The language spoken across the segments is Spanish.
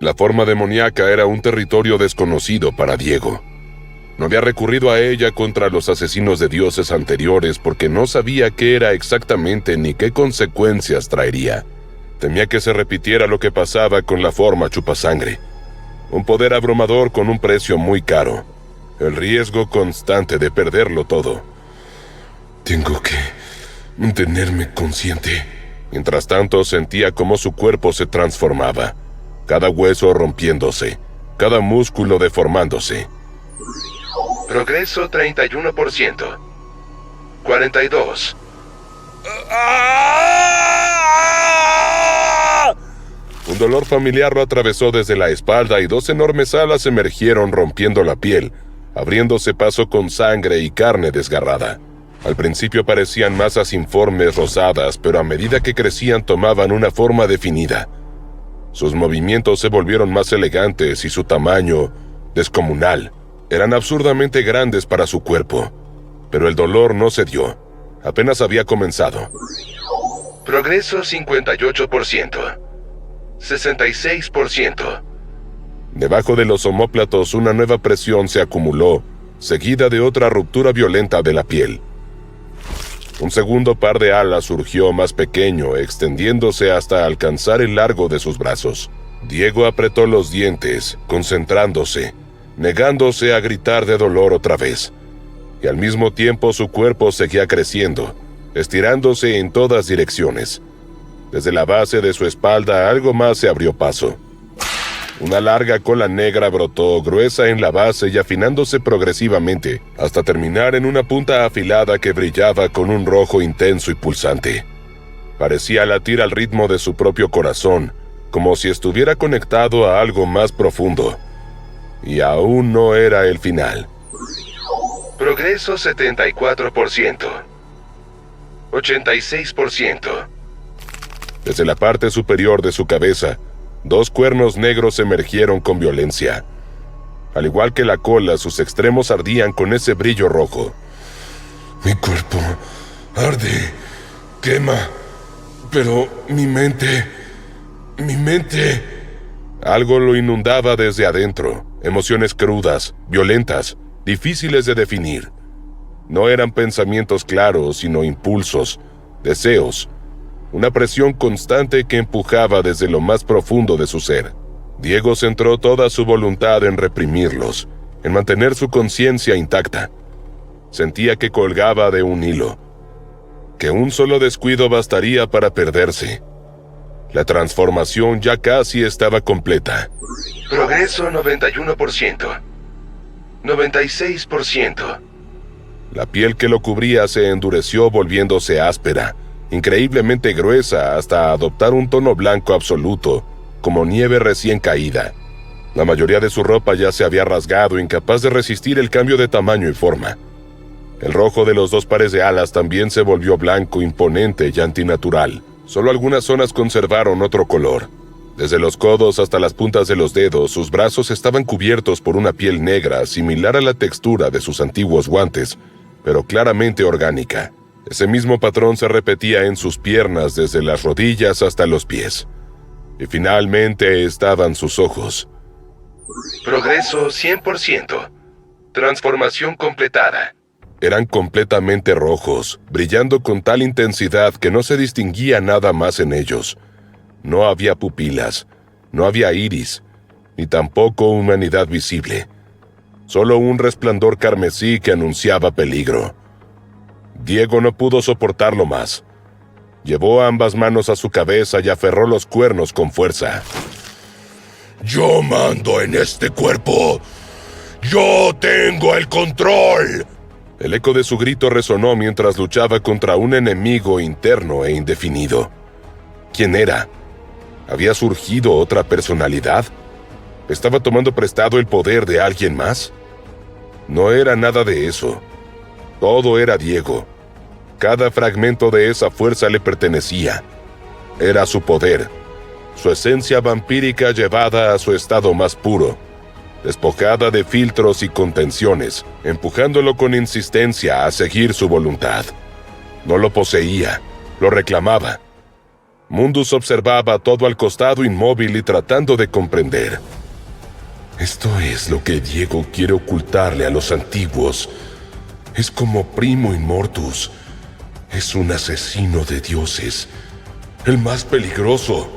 La forma demoníaca era un territorio desconocido para Diego. No había recurrido a ella contra los asesinos de dioses anteriores porque no sabía qué era exactamente ni qué consecuencias traería. Temía que se repitiera lo que pasaba con la forma chupasangre. Un poder abrumador con un precio muy caro. El riesgo constante de perderlo todo. Tengo que mantenerme consciente. Mientras tanto, sentía cómo su cuerpo se transformaba. Cada hueso rompiéndose, cada músculo deformándose. Progreso 31%. 42. Un dolor familiar lo atravesó desde la espalda y dos enormes alas emergieron rompiendo la piel, abriéndose paso con sangre y carne desgarrada. Al principio parecían masas informes rosadas, pero a medida que crecían tomaban una forma definida. Sus movimientos se volvieron más elegantes y su tamaño, descomunal. Eran absurdamente grandes para su cuerpo, pero el dolor no cedió. Apenas había comenzado. Progreso 58%. 66%. Debajo de los omóplatos una nueva presión se acumuló, seguida de otra ruptura violenta de la piel. Un segundo par de alas surgió más pequeño, extendiéndose hasta alcanzar el largo de sus brazos. Diego apretó los dientes, concentrándose, negándose a gritar de dolor otra vez. Y al mismo tiempo su cuerpo seguía creciendo, estirándose en todas direcciones. Desde la base de su espalda algo más se abrió paso. Una larga cola negra brotó, gruesa en la base y afinándose progresivamente, hasta terminar en una punta afilada que brillaba con un rojo intenso y pulsante. Parecía latir al ritmo de su propio corazón, como si estuviera conectado a algo más profundo. Y aún no era el final. Progreso 74%. 86%. Desde la parte superior de su cabeza, dos cuernos negros emergieron con violencia. Al igual que la cola, sus extremos ardían con ese brillo rojo. Mi cuerpo arde, quema, pero mi mente... Algo lo inundaba desde adentro, emociones crudas, violentas, difíciles de definir. No eran pensamientos claros, sino impulsos, deseos, una presión constante que empujaba desde lo más profundo de su ser. Diego centró toda su voluntad en reprimirlos, en mantener su conciencia intacta. Sentía que colgaba de un hilo, que un solo descuido bastaría para perderse. La transformación ya casi estaba completa. Progreso 91%. 96%. La piel que lo cubría se endureció volviéndose áspera, increíblemente gruesa hasta adoptar un tono blanco absoluto, como nieve recién caída. La mayoría de su ropa ya se había rasgado, incapaz de resistir el cambio de tamaño y forma. El rojo de los dos pares de alas también se volvió blanco, imponente y antinatural. Solo algunas zonas conservaron otro color. Desde los codos hasta las puntas de los dedos, sus brazos estaban cubiertos por una piel negra, similar a la textura de sus antiguos guantes, pero claramente orgánica. Ese mismo patrón se repetía en sus piernas desde las rodillas hasta los pies. Y finalmente estaban sus ojos. Progreso 100%. Transformación completada. Eran completamente rojos, brillando con tal intensidad que no se distinguía nada más en ellos. No había pupilas, no había iris, ni tampoco humanidad visible. Solo un resplandor carmesí que anunciaba peligro. Diego no pudo soportarlo más. Llevó ambas manos a su cabeza y aferró los cuernos con fuerza. Yo mando en este cuerpo. Yo tengo el control. El eco de su grito resonó mientras luchaba contra un enemigo interno e indefinido. ¿Quién era? ¿Había surgido otra personalidad? ¿Estaba tomando prestado el poder de alguien más? No era nada de eso. Todo era Diego. Cada fragmento de esa fuerza le pertenecía. Era su poder, su esencia vampírica llevada a su estado más puro, despojada de filtros y contenciones, empujándolo con insistencia a seguir su voluntad. No lo poseía, lo reclamaba. Mundus observaba todo al costado inmóvil y tratando de comprender. Esto es lo que Diego quiere ocultarle a los antiguos. Es como Primo Immortus. Es un asesino de dioses. El más peligroso.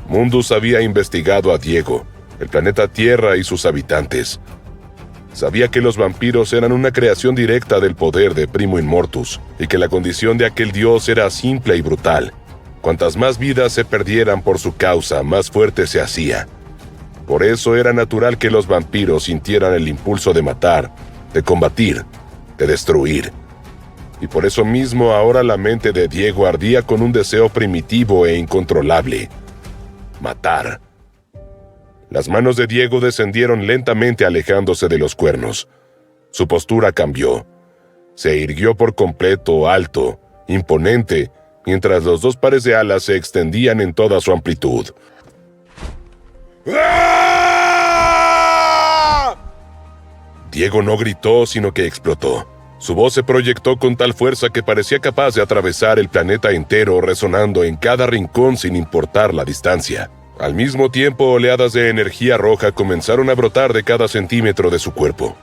Mundus había investigado a Diego, el planeta Tierra y sus habitantes. Sabía que los vampiros eran una creación directa del poder de Primo Immortus y que la condición de aquel dios era simple y brutal. Cuantas más vidas se perdieran por su causa, más fuerte se hacía. Por eso era natural que los vampiros sintieran el impulso de matar, de combatir, de destruir. Y por eso mismo ahora la mente de Diego ardía con un deseo primitivo e incontrolable: matar. Las manos de Diego descendieron lentamente alejándose de los cuernos. Su postura cambió. Se irguió por completo, alto, imponente, mientras los dos pares de alas se extendían en toda su amplitud. ¡Ah! Diego no gritó, sino que explotó. Su voz se proyectó con tal fuerza que parecía capaz de atravesar el planeta entero, resonando en cada rincón sin importar la distancia. Al mismo tiempo, oleadas de energía roja comenzaron a brotar de cada centímetro de su cuerpo.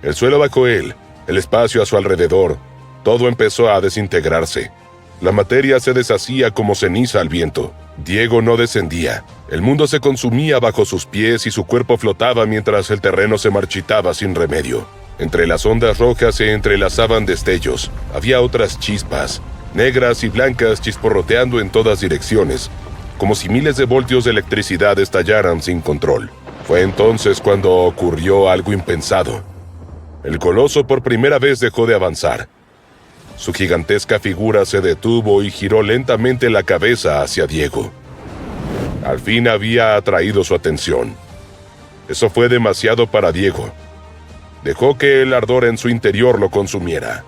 El suelo bajo él, el espacio a su alrededor, todo empezó a desintegrarse. La materia se deshacía como ceniza al viento. Diego no descendía. El mundo se consumía bajo sus pies y su cuerpo flotaba mientras el terreno se marchitaba sin remedio. Entre las ondas rojas se entrelazaban destellos. Había otras chispas, negras y blancas chisporroteando en todas direcciones, como si miles de voltios de electricidad estallaran sin control. Fue entonces cuando ocurrió algo impensado. El coloso por primera vez dejó de avanzar. Su gigantesca figura se detuvo y giró lentamente la cabeza hacia Diego. Al fin había atraído su atención. Eso fue demasiado para Diego. Dejó que el ardor en su interior lo consumiera.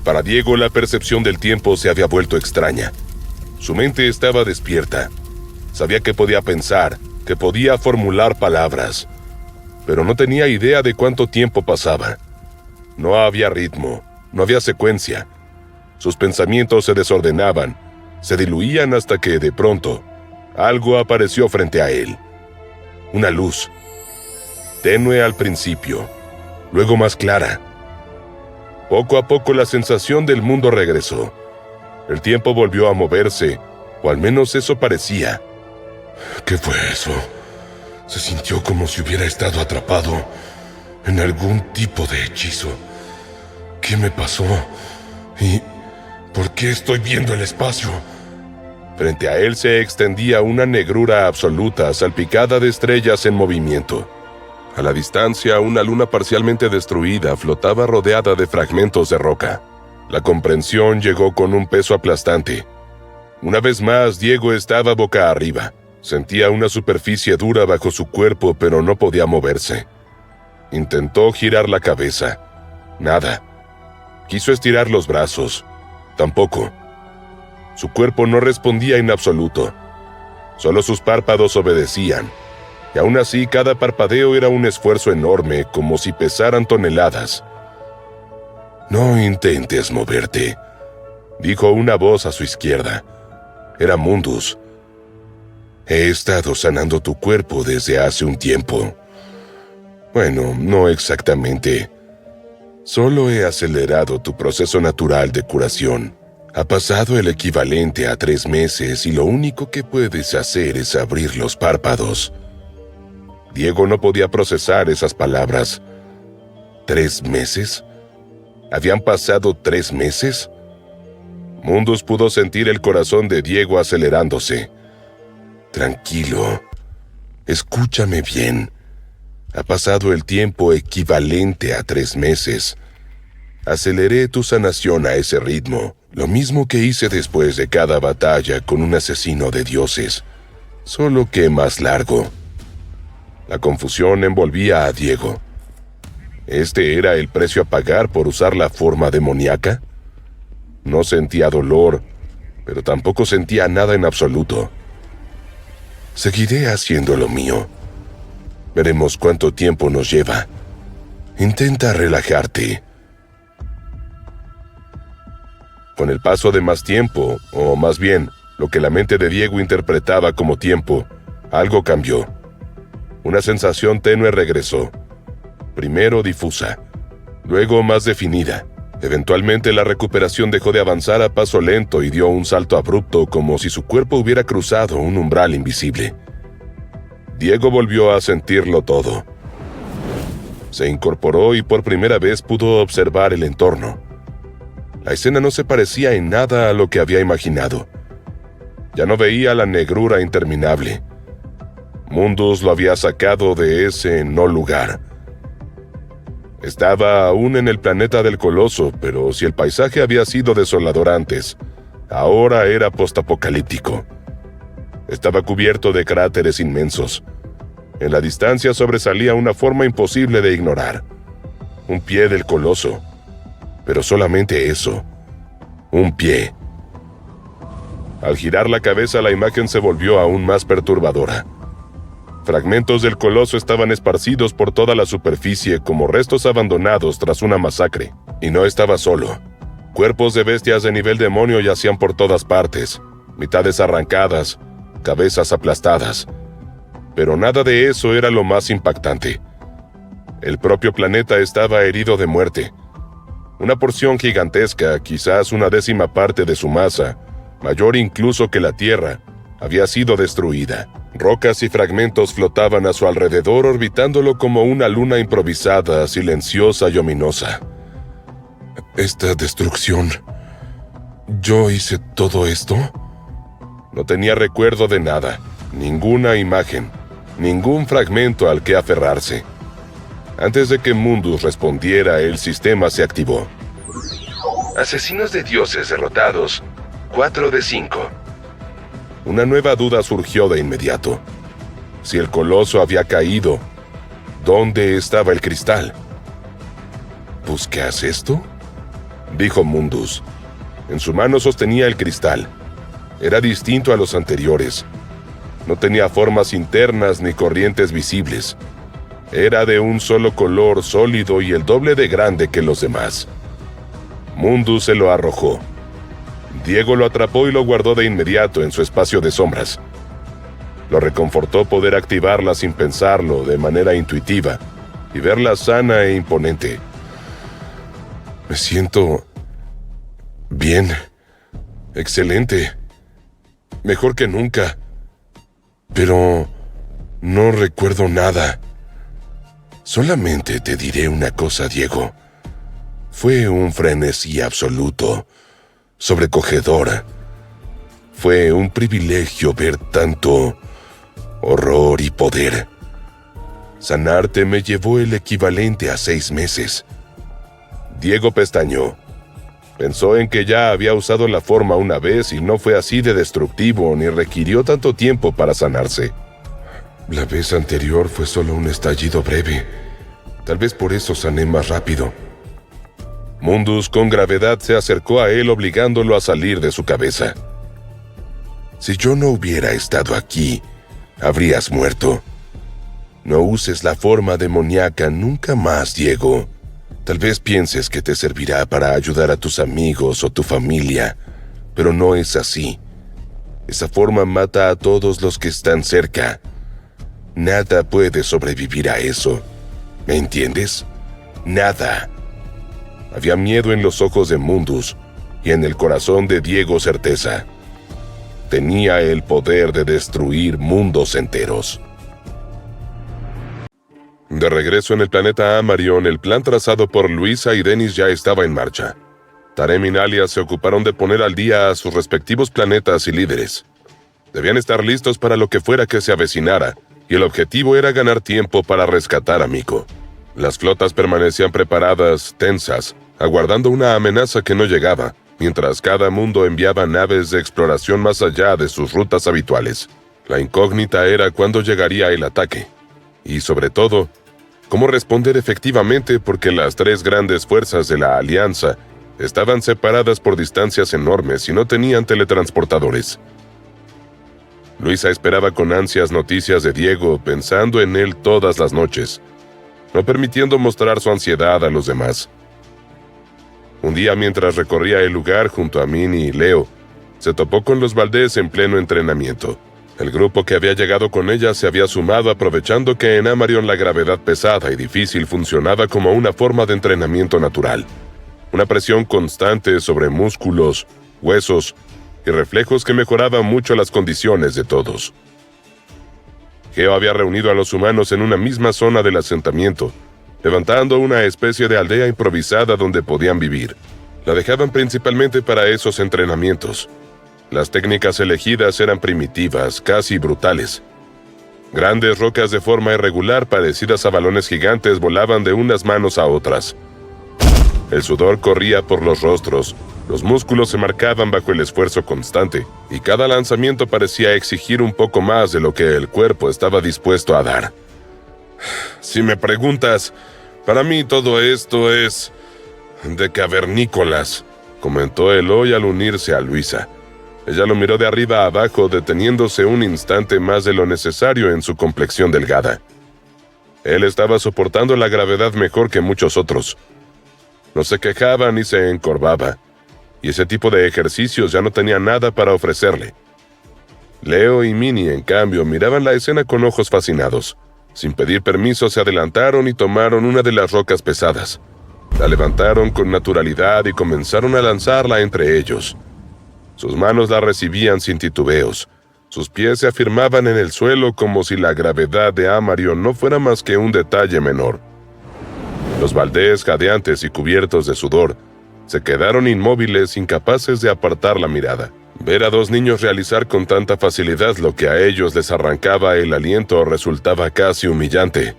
Para Diego, la percepción del tiempo se había vuelto extraña. Su mente estaba despierta. Sabía que podía pensar, que podía formular palabras, pero no tenía idea de cuánto tiempo pasaba. No había ritmo, no había secuencia. Sus pensamientos se desordenaban, se diluían hasta que, de pronto, algo apareció frente a él. Una luz. Tenue al principio, luego más clara. Poco a poco la sensación del mundo regresó. El tiempo volvió a moverse, o al menos eso parecía. ¿Qué fue eso? Se sintió como si hubiera estado atrapado en algún tipo de hechizo. ¿Qué me pasó? ¿Y por qué estoy viendo el espacio? Frente a él se extendía una negrura absoluta salpicada de estrellas en movimiento. A la distancia, una luna parcialmente destruida flotaba rodeada de fragmentos de roca. La comprensión llegó con un peso aplastante. Una vez más, Diego estaba boca arriba. Sentía una superficie dura bajo su cuerpo, pero no podía moverse. Intentó girar la cabeza. Nada. Quiso estirar los brazos. Tampoco. Su cuerpo no respondía en absoluto. Solo sus párpados obedecían. Y aún así, cada parpadeo era un esfuerzo enorme, como si pesaran toneladas. «No intentes moverte», dijo una voz a su izquierda. Era Mundus. «He estado sanando tu cuerpo desde hace un tiempo. Bueno, no exactamente. Solo he acelerado tu proceso natural de curación. Ha pasado el equivalente a 3 meses y lo único que puedes hacer es abrir los párpados». Diego no podía procesar esas palabras. ¿3 meses? ¿Habían pasado 3 meses? Mundus pudo sentir el corazón de Diego acelerándose. Tranquilo. Escúchame bien. Ha pasado el tiempo equivalente a 3 meses. Aceleré tu sanación a ese ritmo, lo mismo que hice después de cada batalla con un asesino de dioses, solo que más largo. La confusión envolvía a Diego. ¿Este era el precio a pagar por usar la forma demoníaca? No sentía dolor, pero tampoco sentía nada en absoluto. Seguiré haciendo lo mío. Veremos cuánto tiempo nos lleva. Intenta relajarte. Con el paso de más tiempo, o más bien, lo que la mente de Diego interpretaba como tiempo, algo cambió. Una sensación tenue regresó. Primero difusa, luego más definida. Eventualmente la recuperación dejó de avanzar a paso lento y dio un salto abrupto como si su cuerpo hubiera cruzado un umbral invisible. Diego volvió a sentirlo todo. Se incorporó y por primera vez pudo observar el entorno. La escena no se parecía en nada a lo que había imaginado. Ya no veía la negrura interminable. Mundus lo había sacado de ese no lugar. Estaba aún en el planeta del Coloso, pero si el paisaje había sido desolador antes, ahora era postapocalíptico. Estaba cubierto de cráteres inmensos. En la distancia sobresalía una forma imposible de ignorar. Un pie del Coloso. Pero solamente eso. Un pie. Al girar la cabeza, la imagen se volvió aún más perturbadora. Fragmentos del Coloso estaban esparcidos por toda la superficie como restos abandonados tras una masacre. Y no estaba solo. Cuerpos de bestias de nivel demonio yacían por todas partes, mitades arrancadas, cabezas aplastadas. Pero nada de eso era lo más impactante. El propio planeta estaba herido de muerte. Una porción gigantesca, quizás una 10ª parte de su masa, mayor incluso que la Tierra, había sido destruida. Rocas y fragmentos flotaban a su alrededor, orbitándolo como una luna improvisada, silenciosa y ominosa. ¿Esta destrucción? ¿Yo hice todo esto? No tenía recuerdo de nada, ninguna imagen, ningún fragmento al que aferrarse. Antes de que Mundus respondiera, el sistema se activó. Asesinos de dioses derrotados. 4 de 5. Una nueva duda surgió de inmediato. Si el Coloso había caído, ¿dónde estaba el cristal? ¿Buscas esto?, dijo Mundus. En su mano sostenía el cristal. Era distinto a los anteriores. No tenía formas internas ni corrientes visibles. Era de un solo color sólido y el doble de grande que los demás. Mundus se lo arrojó. Diego lo atrapó y lo guardó de inmediato en su espacio de sombras. Lo reconfortó poder activarla sin pensarlo, de manera intuitiva, y verla sana e imponente. Me siento bien, excelente, mejor que nunca, pero no recuerdo nada. Solamente te diré una cosa, Diego. Fue un frenesí absoluto, sobrecogedor. Fue un privilegio ver tanto horror y poder. Sanarte me llevó el equivalente a 6 meses. Diego pestañeó. Pensó en que ya había usado la forma una vez y no fue así de destructivo ni requirió tanto tiempo para sanarse. La vez anterior fue solo un estallido breve. Tal vez por eso sané más rápido. Mundus con gravedad se acercó a él obligándolo a salir de su cabeza. Si yo no hubiera estado aquí, habrías muerto. No uses la forma demoníaca nunca más, Diego. Tal vez pienses que te servirá para ayudar a tus amigos o tu familia, pero no es así. Esa forma mata a todos los que están cerca. Nada puede sobrevivir a eso. ¿Me entiendes? Nada. Había miedo en los ojos de Mundus y en el corazón de Diego certeza. Tenía el poder de destruir mundos enteros. De regreso en el planeta Amarion, el plan trazado por Luisa y Dennis ya estaba en marcha. Tarem y Nalia se ocuparon de poner al día a sus respectivos planetas y líderes. Debían estar listos para lo que fuera que se avecinara, y el objetivo era ganar tiempo para rescatar a Miko. Las flotas permanecían preparadas, tensas, aguardando una amenaza que no llegaba, mientras cada mundo enviaba naves de exploración más allá de sus rutas habituales. La incógnita era cuándo llegaría el ataque. Y sobre todo, cómo responder efectivamente porque las 3 grandes fuerzas de la Alianza estaban separadas por distancias enormes y no tenían teletransportadores. Luisa esperaba con ansias noticias de Diego, pensando en él todas las noches, no permitiendo mostrar su ansiedad a los demás. Un día, mientras recorría el lugar junto a Minnie y Leo, se topó con los Valdés en pleno entrenamiento. El grupo que había llegado con ella se había sumado aprovechando que en Amarion la gravedad pesada y difícil funcionaba como una forma de entrenamiento natural. Una presión constante sobre músculos, huesos y reflejos que mejoraba mucho las condiciones de todos. Geo había reunido a los humanos en una misma zona del asentamiento, levantando una especie de aldea improvisada donde podían vivir. La dejaban principalmente para esos entrenamientos. Las técnicas elegidas eran primitivas, casi brutales. Grandes rocas de forma irregular, parecidas a balones gigantes, volaban de unas manos a otras. El sudor corría por los rostros, los músculos se marcaban bajo el esfuerzo constante, y cada lanzamiento parecía exigir un poco más de lo que el cuerpo estaba dispuesto a dar. Si me preguntas, para mí todo esto es de cavernícolas, comentó Eloy al unirse a Luisa. Ella lo miró de arriba a abajo, deteniéndose un instante más de lo necesario en su complexión delgada. Él estaba soportando la gravedad mejor que muchos otros. No se quejaba ni se encorvaba, y ese tipo de ejercicios ya no tenía nada para ofrecerle. Leo y Minnie, en cambio, miraban la escena con ojos fascinados. Sin pedir permiso, se adelantaron y tomaron una de las rocas pesadas. La levantaron con naturalidad y comenzaron a lanzarla entre ellos. Sus manos la recibían sin titubeos. Sus pies se afirmaban en el suelo como si la gravedad de Amarion no fuera más que un detalle menor. Los Valdés, jadeantes y cubiertos de sudor, se quedaron inmóviles, incapaces de apartar la mirada. Ver a dos niños realizar con tanta facilidad lo que a ellos les arrancaba el aliento resultaba casi humillante.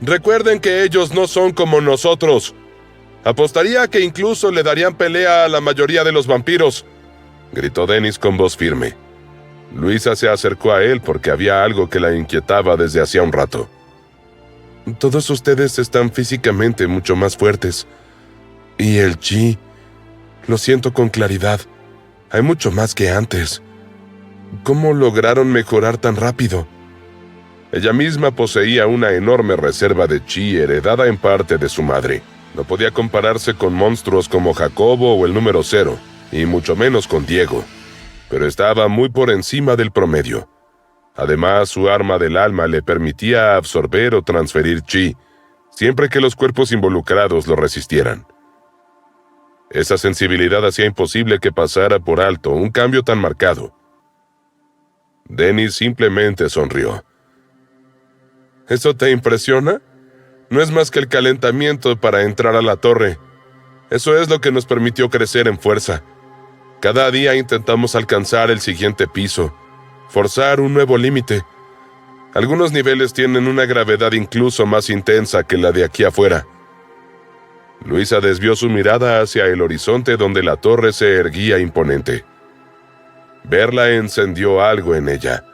«Recuerden que ellos no son como nosotros. Apostaría que incluso le darían pelea a la mayoría de los vampiros», gritó Dennis con voz firme. Luisa se acercó a él porque había algo que la inquietaba desde hacía un rato. «Todos ustedes están físicamente mucho más fuertes. Y el chi, lo siento con claridad. Hay mucho más que antes. ¿Cómo lograron mejorar tan rápido?» Ella misma poseía una enorme reserva de chi heredada en parte de su madre. No podía compararse con monstruos como Jacobo o el número 0, y mucho menos con Diego, pero estaba muy por encima del promedio. Además, su arma del alma le permitía absorber o transferir chi, siempre que los cuerpos involucrados lo resistieran. Esa sensibilidad hacía imposible que pasara por alto un cambio tan marcado. Dennis simplemente sonrió. ¿Eso te impresiona? No es más que el calentamiento para entrar a la torre. Eso es lo que nos permitió crecer en fuerza. Cada día intentamos alcanzar el siguiente piso, forzar un nuevo límite. Algunos niveles tienen una gravedad incluso más intensa que la de aquí afuera. Luisa desvió su mirada hacia el horizonte donde la torre se erguía imponente. Verla encendió algo en ella.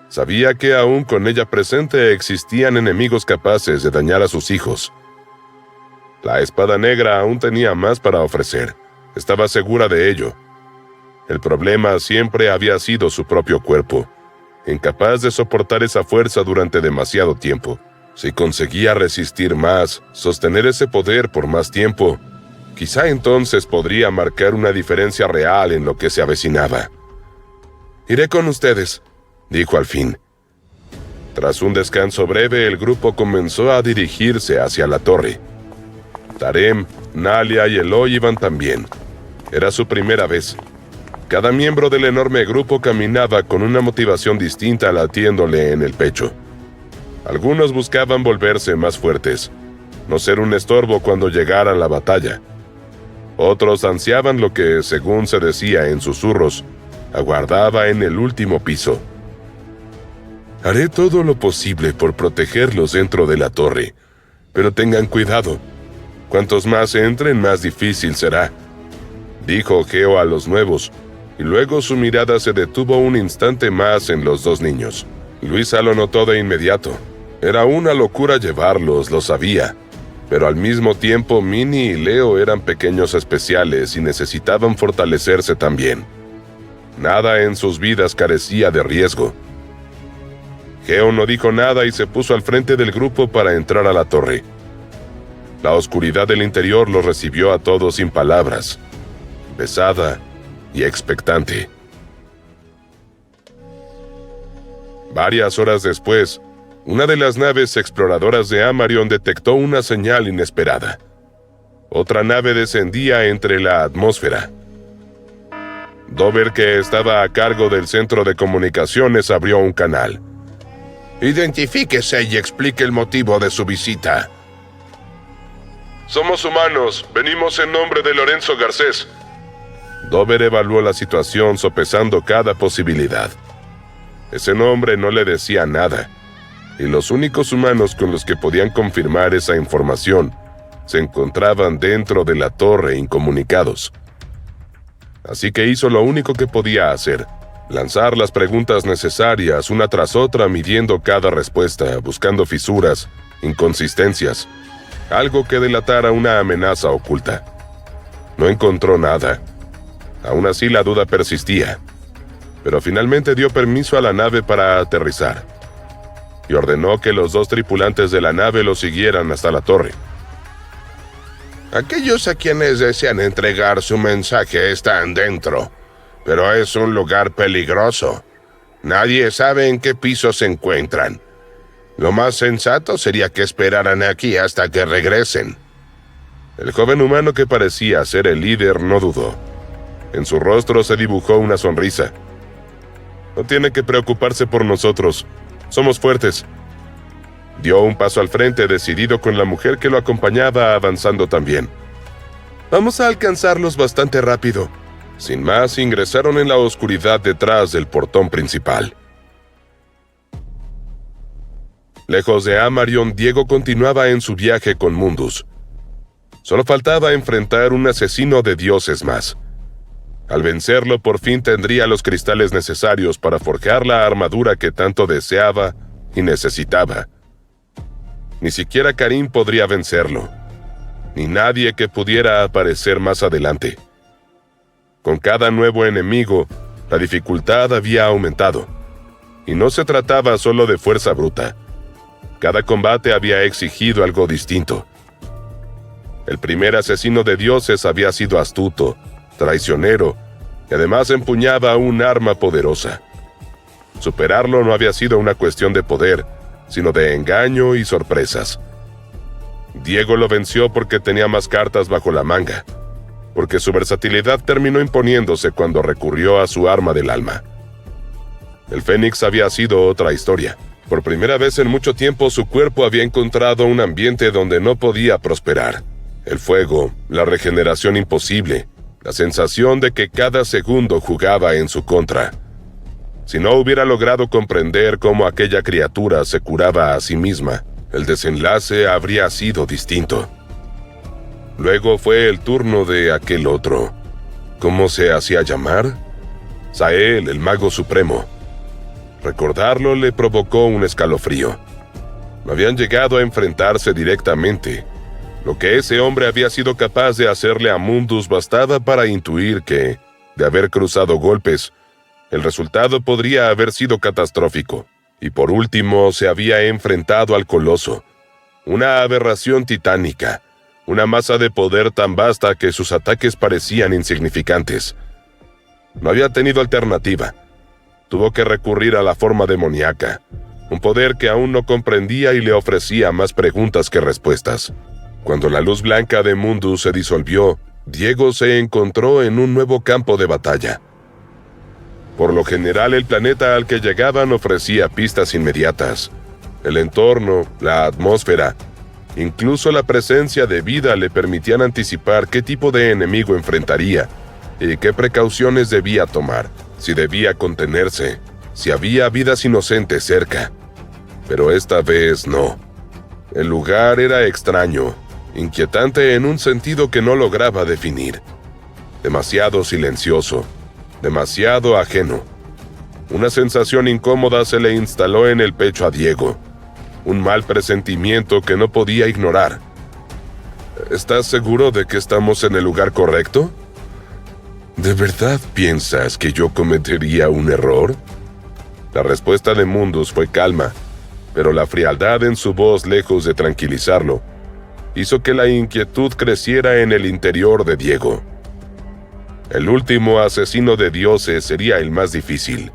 Sabía que aún con ella presente existían enemigos capaces de dañar a sus hijos. La espada negra aún tenía más para ofrecer. Estaba segura de ello. El problema siempre había sido su propio cuerpo, incapaz de soportar esa fuerza durante demasiado tiempo. Si conseguía resistir más, sostener ese poder por más tiempo, quizá entonces podría marcar una diferencia real en lo que se avecinaba. «Iré con ustedes», dijo al fin. Tras un descanso breve, el grupo comenzó a dirigirse hacia la torre. Tarem, Nalia y Eloy iban también. Era su primera vez. Cada miembro del enorme grupo caminaba con una motivación distinta latiéndole en el pecho. Algunos buscaban volverse más fuertes, no ser un estorbo cuando llegara la batalla. Otros ansiaban lo que, según se decía en susurros, aguardaba en el último piso. «Haré todo lo posible por protegerlos dentro de la torre, pero tengan cuidado. Cuantos más entren, más difícil será», dijo Geo a los nuevos, y luego su mirada se detuvo un instante más en los dos niños. Luisa lo notó de inmediato. Era una locura llevarlos, lo sabía, pero al mismo tiempo Minnie y Leo eran pequeños especiales y necesitaban fortalecerse también. Nada en sus vidas carecía de riesgo. Geo no dijo nada y se puso al frente del grupo para entrar a la torre. La oscuridad del interior los recibió a todos sin palabras, pesada y expectante. Varias horas después, una de las naves exploradoras de Amarion detectó una señal inesperada. Otra nave descendía entre la atmósfera. Dover, que estaba a cargo del centro de comunicaciones, abrió un canal. Identifíquese y explique el motivo de su visita. Somos humanos, venimos en nombre de Lorenzo Garcés. Dover evaluó la situación sopesando cada posibilidad. Ese nombre no le decía nada, y los únicos humanos con los que podían confirmar esa información se encontraban dentro de la torre incomunicados. Así que hizo lo único que podía hacer: lanzar las preguntas necesarias una tras otra, midiendo cada respuesta, buscando fisuras, inconsistencias, algo que delatara una amenaza oculta. No encontró nada. Aún así la duda persistía, pero finalmente dio permiso a la nave para aterrizar, y ordenó que los 2 tripulantes de la nave lo siguieran hasta la torre. Aquellos a quienes desean entregar su mensaje están dentro, pero es un lugar peligroso. Nadie sabe en qué piso se encuentran. Lo más sensato sería que esperaran aquí hasta que regresen. El joven humano, que parecía ser el líder, no dudó. En su rostro se dibujó una sonrisa. No tiene que preocuparse por nosotros. Somos fuertes. Dio un paso al frente, decidido, con la mujer que lo acompañaba avanzando también. Vamos a alcanzarlos bastante rápido. Sin más, ingresaron en la oscuridad detrás del portón principal. Lejos de Amarion, Diego continuaba en su viaje con Mundus. Solo faltaba enfrentar un asesino de dioses más. Al vencerlo, por fin tendría los cristales necesarios para forjar la armadura que tanto deseaba y necesitaba. Ni siquiera Karim podría vencerlo, ni nadie que pudiera aparecer más adelante. Con cada nuevo enemigo, la dificultad había aumentado, y no se trataba solo de fuerza bruta. Cada combate había exigido algo distinto. El primer asesino de dioses había sido astuto, traicionero, y además empuñaba un arma poderosa. Superarlo no había sido una cuestión de poder, sino de engaño y sorpresas. Diego lo venció porque tenía más cartas bajo la manga, porque su versatilidad terminó imponiéndose cuando recurrió a su arma del alma. El Fénix había sido otra historia. Por primera vez en mucho tiempo, su cuerpo había encontrado un ambiente donde no podía prosperar. El fuego, la regeneración imposible, la sensación de que cada segundo jugaba en su contra. Si no hubiera logrado comprender cómo aquella criatura se curaba a sí misma, el desenlace habría sido distinto. Luego fue el turno de aquel otro. ¿Cómo se hacía llamar? Zael, el mago supremo. Recordarlo le provocó un escalofrío. No habían llegado a enfrentarse directamente. Lo que ese hombre había sido capaz de hacerle a Mundus bastaba para intuir que, de haber cruzado golpes, el resultado podría haber sido catastrófico. Y por último, se había enfrentado al Coloso, una aberración titánica, una masa de poder tan vasta que sus ataques parecían insignificantes. No había tenido alternativa. Tuvo que recurrir a la forma demoníaca, un poder que aún no comprendía y le ofrecía más preguntas que respuestas. Cuando la luz blanca de Mundus se disolvió, Diego se encontró en un nuevo campo de batalla. Por lo general, el planeta al que llegaban ofrecía pistas inmediatas. El entorno, la atmósfera, incluso la presencia de vida le permitían anticipar qué tipo de enemigo enfrentaría y qué precauciones debía tomar, si debía contenerse, si había vidas inocentes cerca. Pero esta vez no. El lugar era extraño, inquietante en un sentido que no lograba definir. Demasiado silencioso, demasiado ajeno. Una sensación incómoda se le instaló en el pecho a Diego, un mal presentimiento que no podía ignorar. ¿Estás seguro de que estamos en el lugar correcto? ¿De verdad piensas que yo cometería un error? La respuesta de Mundus fue calma, pero la frialdad en su voz, lejos de tranquilizarlo, hizo que la inquietud creciera en el interior de Diego. El último asesino de dioses sería el más difícil.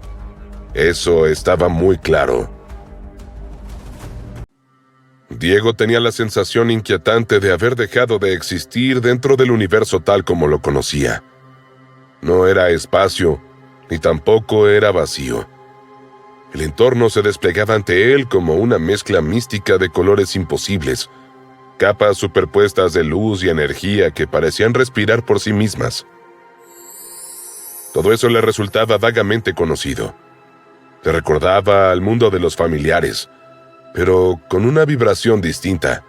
Eso estaba muy claro. Diego tenía la sensación inquietante de haber dejado de existir dentro del universo tal como lo conocía. No era espacio, ni tampoco era vacío. El entorno se desplegaba ante él como una mezcla mística de colores imposibles, capas superpuestas de luz y energía que parecían respirar por sí mismas. Todo eso le resultaba vagamente conocido. Le recordaba al mundo de los familiares, pero con una vibración distinta,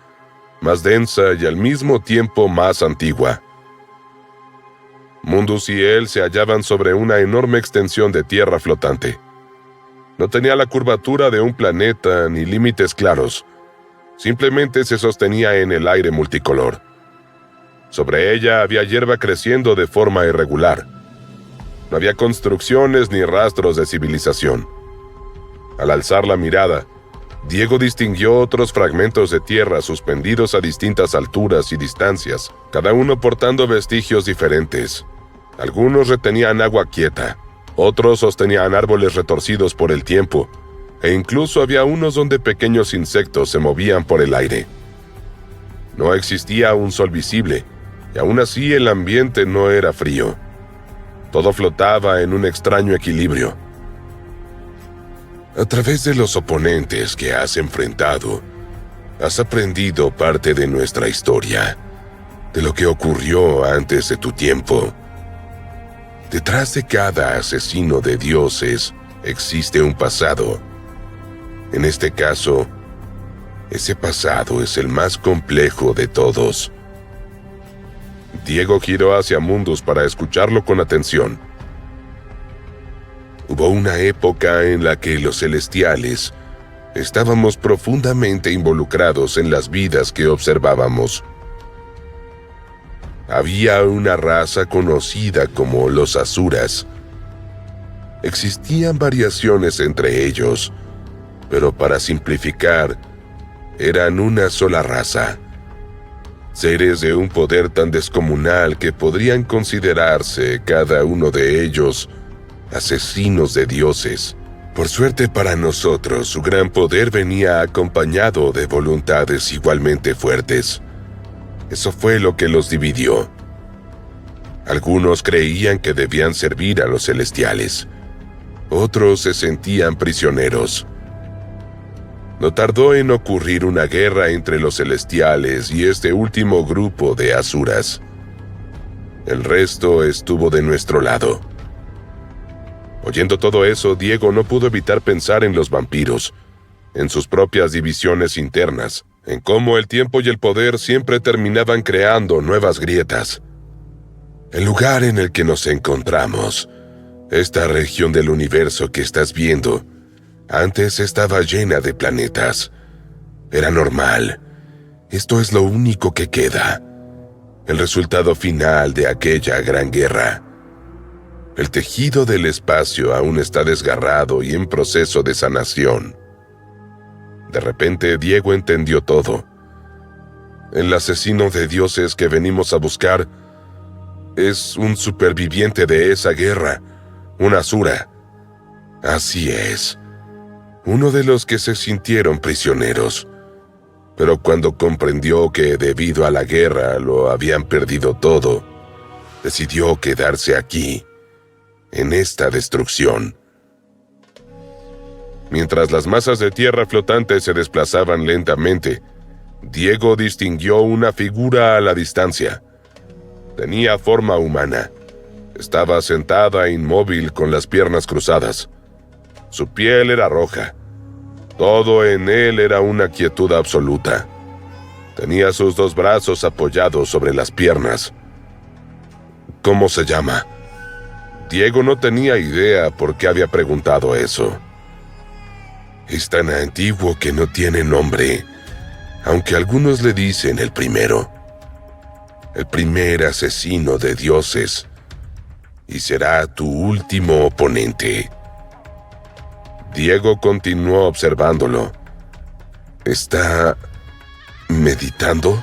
más densa y al mismo tiempo más antigua. Mundus y él se hallaban sobre una enorme extensión de tierra flotante. No tenía la curvatura de un planeta ni límites claros. Simplemente se sostenía en el aire multicolor. Sobre ella había hierba creciendo de forma irregular. No había construcciones ni rastros de civilización. Al alzar la mirada, Diego distinguió otros fragmentos de tierra suspendidos a distintas alturas y distancias, cada uno portando vestigios diferentes. Algunos retenían agua quieta, otros sostenían árboles retorcidos por el tiempo, e incluso había unos donde pequeños insectos se movían por el aire. No existía un sol visible, y aún así el ambiente no era frío. Todo flotaba en un extraño equilibrio. A través de los oponentes que has enfrentado, has aprendido parte de nuestra historia, de lo que ocurrió antes de tu tiempo. Detrás de cada asesino de dioses existe un pasado. En este caso, ese pasado es el más complejo de todos. Diego giró hacia Mundus para escucharlo con atención. Hubo una época en la que los celestiales estábamos profundamente involucrados en las vidas que observábamos. Había una raza conocida como los Asuras. Existían variaciones entre ellos, pero para simplificar, eran una sola raza. Seres de un poder tan descomunal que podrían considerarse cada uno de ellos asesinos de dioses. Por suerte para nosotros, su gran poder venía acompañado de voluntades igualmente fuertes. Eso fue lo que los dividió. Algunos creían que debían servir a los celestiales. Otros se sentían prisioneros. No tardó en ocurrir una guerra entre los celestiales y este último grupo de asuras. El resto estuvo de nuestro lado. Oyendo todo eso, Diego no pudo evitar pensar en los vampiros, en sus propias divisiones internas, en cómo el tiempo y el poder siempre terminaban creando nuevas grietas. El lugar en el que nos encontramos, esta región del universo que estás viendo, antes estaba llena de planetas. Era normal. Esto es lo único que queda. El resultado final de aquella gran guerra. El tejido del espacio aún está desgarrado y en proceso de sanación. De repente, Diego entendió todo. El asesino de dioses que venimos a buscar es un superviviente de esa guerra, un Asura. Así es. Uno de los que se sintieron prisioneros. Pero cuando comprendió que debido a la guerra lo habían perdido todo, decidió quedarse aquí, en esta destrucción. Mientras las masas de tierra flotante se desplazaban lentamente, Diego distinguió una figura a la distancia. Tenía forma humana. Estaba sentada inmóvil con las piernas cruzadas. Su piel era roja. Todo en él era una quietud absoluta. Tenía sus dos brazos apoyados sobre las piernas. ¿Cómo se llama? Diego no tenía idea por qué había preguntado eso. Es tan antiguo que no tiene nombre, aunque algunos le dicen el primero. El primer asesino de dioses. Y será tu último oponente. Diego continuó observándolo. ¿Está meditando?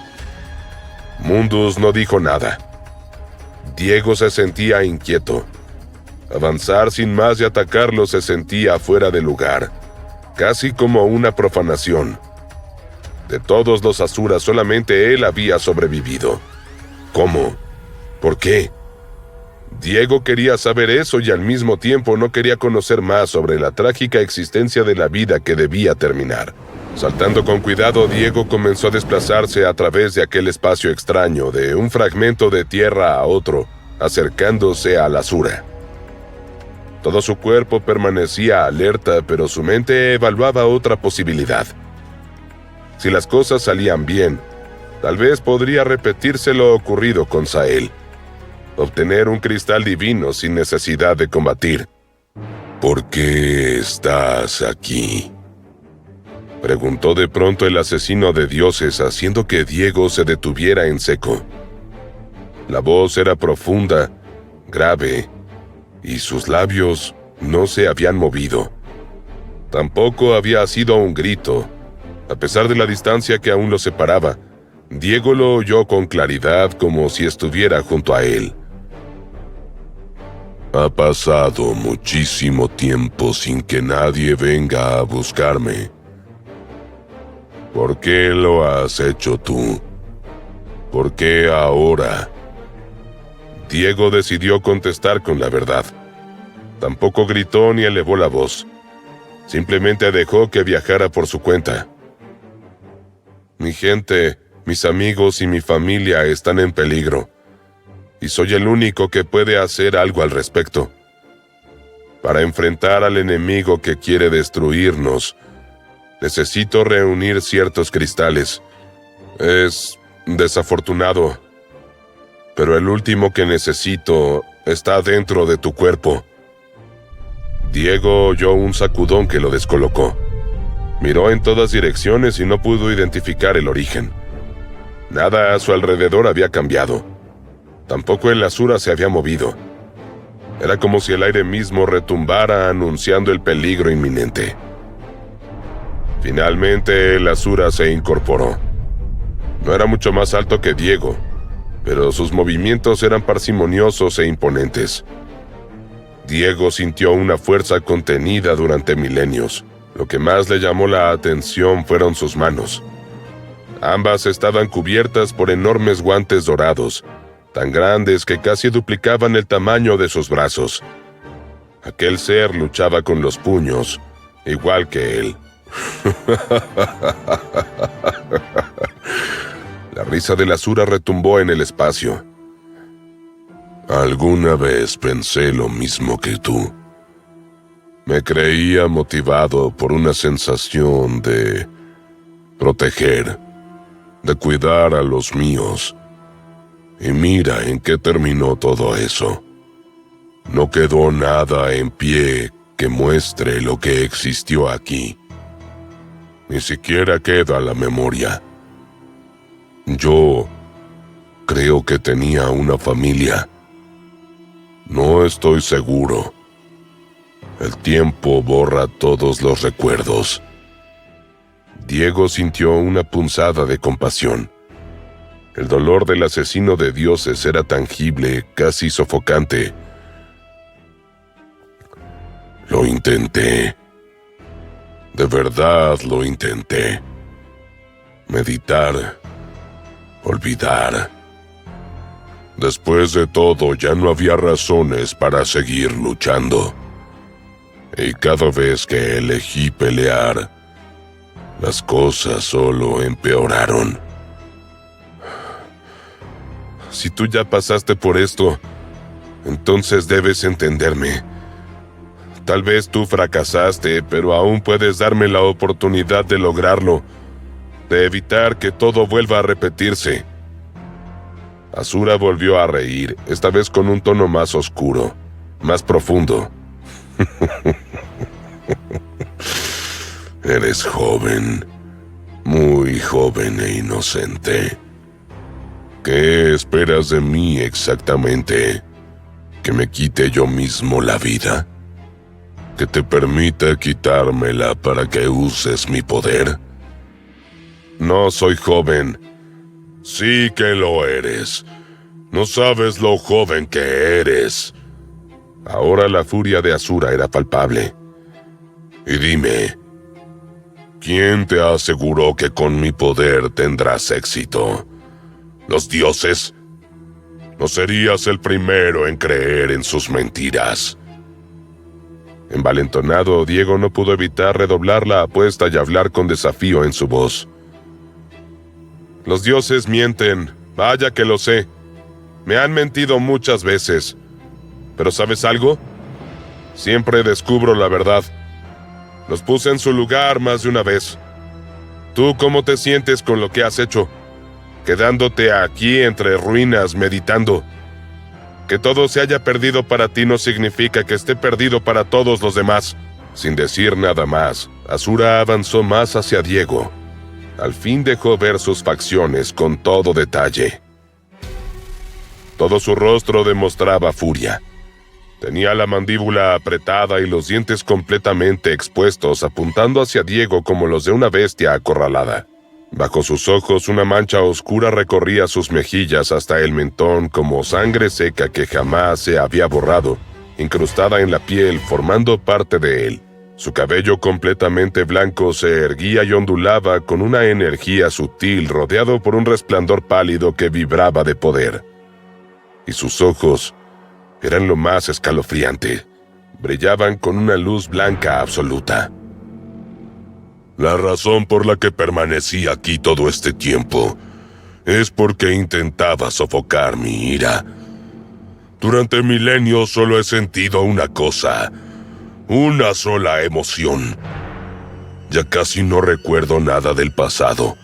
Mundus no dijo nada. Diego se sentía inquieto. Avanzar sin más y atacarlo se sentía fuera de lugar, casi como una profanación. De todos los Asuras, solamente él había sobrevivido. ¿Cómo? ¿Por qué? Diego quería saber eso y al mismo tiempo no quería conocer más sobre la trágica existencia de la vida que debía terminar. Saltando con cuidado, Diego comenzó a desplazarse a través de aquel espacio extraño, de un fragmento de tierra a otro, acercándose al Asura. Todo su cuerpo permanecía alerta, pero su mente evaluaba otra posibilidad. Si las cosas salían bien, tal vez podría repetirse lo ocurrido con Sael. Obtener un cristal divino sin necesidad de combatir. ¿Por qué estás aquí?, preguntó de pronto el asesino de dioses, haciendo que Diego se detuviera en seco. La voz era profunda, grave, y sus labios no se habían movido. Tampoco había sido un grito. A pesar de la distancia que aún los separaba, Diego lo oyó con claridad, como si estuviera junto a él. Ha pasado muchísimo tiempo sin que nadie venga a buscarme. ¿Por qué lo has hecho tú? ¿Por qué ahora? Diego decidió contestar con la verdad. Tampoco gritó ni elevó la voz. Simplemente dejó que viajara por su cuenta. Mi gente, mis amigos y mi familia están en peligro, y soy el único que puede hacer algo al respecto. Para enfrentar al enemigo que quiere destruirnos, necesito reunir ciertos cristales. Es desafortunado, pero el último que necesito está dentro de tu cuerpo. Diego oyó un sacudón que lo descolocó. Miró en todas direcciones y no pudo identificar el origen. Nada a su alrededor había cambiado. Tampoco el Asura se había movido. Era como si el aire mismo retumbara anunciando el peligro inminente. Finalmente el Asura se incorporó. No era mucho más alto que Diego, pero sus movimientos eran parsimoniosos e imponentes. Diego sintió una fuerza contenida durante milenios. Lo que más le llamó la atención fueron sus manos. Ambas estaban cubiertas por enormes guantes dorados, tan grandes que casi duplicaban el tamaño de sus brazos. Aquel ser luchaba con los puños, igual que él. La risa del Asura retumbó en el espacio. Alguna vez pensé lo mismo que tú. Me creía motivado por una sensación de proteger, de cuidar a los míos. Y mira en qué terminó todo eso. No quedó nada en pie que muestre lo que existió aquí. Ni siquiera queda la memoria. Yo creo que tenía una familia. No estoy seguro. El tiempo borra todos los recuerdos. Diego sintió una punzada de compasión. El dolor del asesino de dioses era tangible, casi sofocante. Lo intenté. De verdad lo intenté. Meditar. Olvidar. Después de todo, ya no había razones para seguir luchando. Y cada vez que elegí pelear, las cosas solo empeoraron. Si tú ya pasaste por esto, entonces debes entenderme. Tal vez tú fracasaste, pero aún puedes darme la oportunidad de lograrlo, de evitar que todo vuelva a repetirse. Asura volvió a reír, esta vez con un tono más oscuro, más profundo. Eres joven, muy joven e inocente. ¿Qué esperas de mí exactamente? ¿Que me quite yo mismo la vida? ¿Que te permita quitármela para que uses mi poder? No soy joven. Sí que lo eres. No sabes lo joven que eres. Ahora la furia de Asura era palpable. Y dime, ¿quién te aseguró que con mi poder tendrás éxito? ¿Los dioses? No serías el primero en creer en sus mentiras. Envalentonado, Diego no pudo evitar redoblar la apuesta y hablar con desafío en su voz. Los dioses mienten, vaya que lo sé. Me han mentido muchas veces. Pero ¿sabes algo? Siempre descubro la verdad. Los puse en su lugar más de una vez. ¿Tú cómo te sientes con lo que has hecho? Quedándote aquí entre ruinas meditando. Que todo se haya perdido para ti no significa que esté perdido para todos los demás. Sin decir nada más, Asura avanzó más hacia Diego. Al fin dejó ver sus facciones con todo detalle. Todo su rostro demostraba furia. Tenía la mandíbula apretada y los dientes completamente expuestos, apuntando hacia Diego como los de una bestia acorralada. Bajo sus ojos una mancha oscura recorría sus mejillas hasta el mentón como sangre seca que jamás se había borrado, incrustada en la piel formando parte de él. Su cabello completamente blanco se erguía y ondulaba con una energía sutil rodeado por un resplandor pálido que vibraba de poder. Y sus ojos eran lo más escalofriante. Brillaban con una luz blanca absoluta. La razón por la que permanecí aquí todo este tiempo es porque intentaba sofocar mi ira. Durante milenios solo he sentido una cosa, una sola emoción. Ya casi no recuerdo nada del pasado.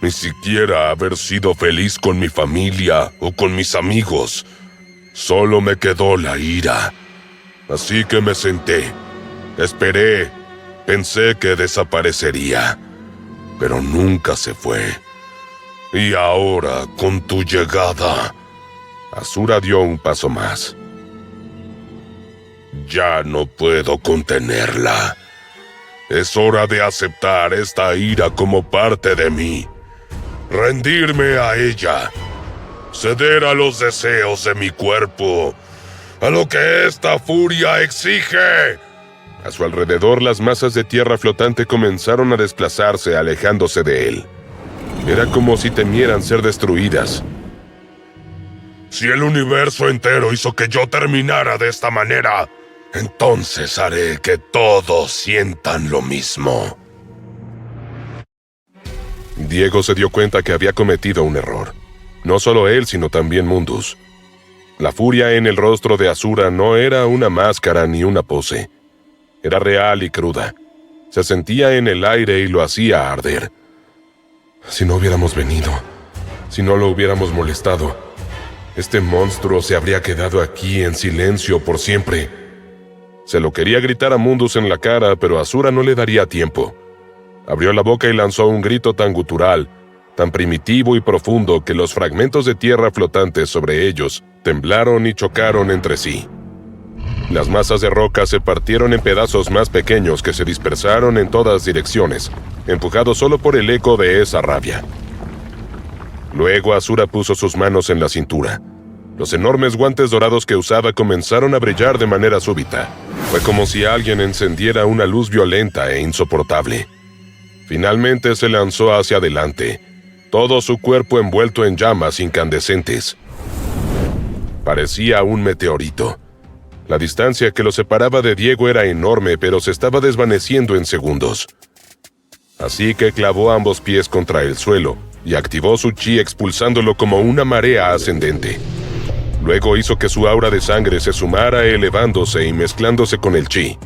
Ni siquiera haber sido feliz con mi familia o con mis amigos. Solo me quedó la ira. Así que me senté, esperé, pensé que desaparecería, pero nunca se fue. Y ahora, con tu llegada, Asura dio un paso más. Ya no puedo contenerla. Es hora de aceptar esta ira como parte de mí. Rendirme a ella. Ceder a los deseos de mi cuerpo. A lo que esta furia exige. A su alrededor las masas de tierra flotante comenzaron a desplazarse, alejándose de él. Era como si temieran ser destruidas. Si el universo entero hizo que yo terminara de esta manera, entonces haré que todos sientan lo mismo. Diego se dio cuenta que había cometido un error. No solo él, sino también Mundus. La furia en el rostro de Asura no era una máscara ni una pose. Era real y cruda. Se sentía en el aire y lo hacía arder. Si no hubiéramos venido, si no lo hubiéramos molestado, este monstruo se habría quedado aquí en silencio por siempre. Se lo quería gritar a Mundus en la cara, pero Asura no le daría tiempo. Abrió la boca y lanzó un grito tan gutural, tan primitivo y profundo que los fragmentos de tierra flotantes sobre ellos temblaron y chocaron entre sí. Las masas de roca se partieron en pedazos más pequeños que se dispersaron en todas direcciones, empujados solo por el eco de esa rabia. Luego Asura puso sus manos en la cintura. Los enormes guantes dorados que usaba comenzaron a brillar de manera súbita. Fue como si alguien encendiera una luz violenta e insoportable. Finalmente se lanzó hacia adelante, todo su cuerpo envuelto en llamas incandescentes. Parecía un meteorito. La distancia que lo separaba de Diego era enorme, pero se estaba desvaneciendo en segundos. Así que clavó ambos pies contra el suelo y activó su chi expulsándolo como una marea ascendente. Luego hizo que su aura de sangre se sumara elevándose y mezclándose con el chi.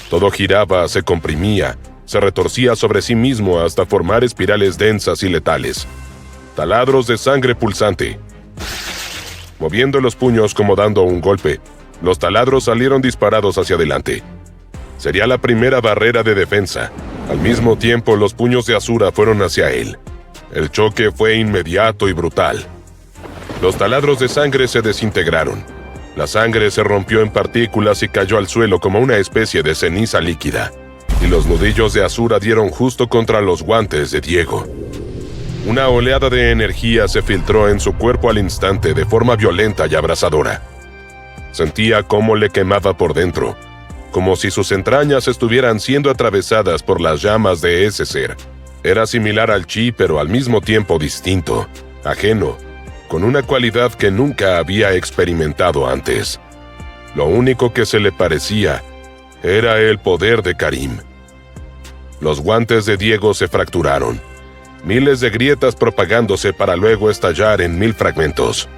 Todo giraba, se comprimía, se retorcía sobre sí mismo hasta formar espirales densas y letales. Taladros de sangre pulsante. Moviendo los puños como dando un golpe, los taladros salieron disparados hacia adelante. Sería la primera barrera de defensa. Al mismo tiempo, los puños de Asura fueron hacia él. El choque fue inmediato y brutal. Los taladros de sangre se desintegraron. La sangre se rompió en partículas y cayó al suelo como una especie de ceniza líquida. Y los nudillos de Asura dieron justo contra los guantes de Diego. Una oleada de energía se filtró en su cuerpo al instante de forma violenta y abrasadora. Sentía cómo le quemaba por dentro, como si sus entrañas estuvieran siendo atravesadas por las llamas de ese ser. Era similar al chi, pero al mismo tiempo distinto, ajeno, con una cualidad que nunca había experimentado antes. Lo único que se le parecía era el poder de Karim. Los guantes de Diego se fracturaron, miles de grietas propagándose para luego estallar en 1000 fragmentos.